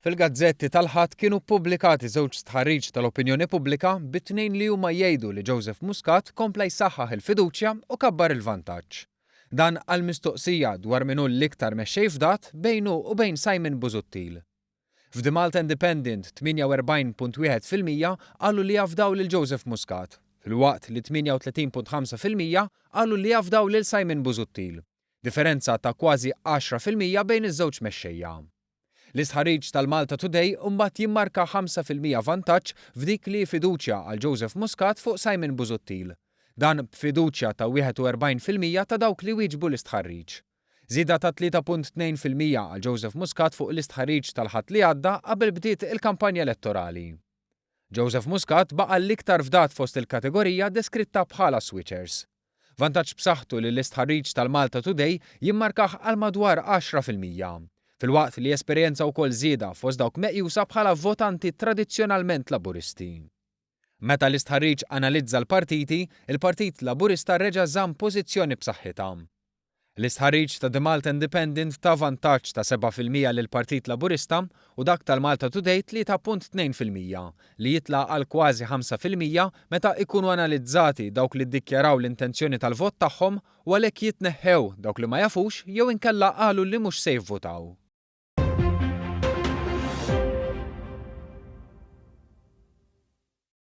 Fil-gazzetti tal-Ħadd kienu ppubblikati żewġ stħarriġ tal-opinjoni pubblika bit-tnejn li huma jgħidu li Joseph Muscat kompla jsaħħaħ il-fiduċja u kabbar il-vantaġġ. Dan għal mistoqsija dwar min hu l-iktar mexxej f'dat bejnu u bejn Simon Busuttil. F'The Malta Independent 48.1% qalu li jafdaw lil Joseph Muscat, filwaqt li 38.5% qalu li jafdaw lil Simon Busuttil. Differenza ta' kważi 10% bejn iż-żewġ mexxejja. L-istħarriġ tal-Malta Today mbagħad jimmarka 5% vantaġġ f'dik li fiduċja għal Joseph Muscat fuq Simon Busuttil. Dan b'fiduċja ta' 41% ta' dawk li wieġbu l-istħarriġ. Żieda ta' 3.2% għal Joseph Muscat fuq l-istħarriġ tal-Ħadd li għadda qabel bdiet il-kampanja elettorali. Joseph Muscat baqa' l-iktar fdat fost il-kategorija deskritta bħala switchers. Vantaġġ b'saħħtu li l-istħarriġ tal-Malta Today jimmarkah għal madwar 10%. Filwaqt li esperjenza wkoll żieda fost dawk meqjusa bħala votanti tradizzjonalment Laburisti. Meta l-istħarriġ analizza l-partiti, il-Partit Laburista reġa' żamm pożizzjoni b'saħħitha. L-istħarriġ ta' The Malta Independent ta' vantaġġ ta' 7% lil Partit Laburista u dak tal-Malta Today 3.2% li jitla' għal kważi 5% meta ikunu analizzati dawk li ddikjaraw l-intenzjoni tal-vot tagħhom u għalhekk jitneħħew dawk li ma jafux jew inkella qalu li mhux se jivvotaw.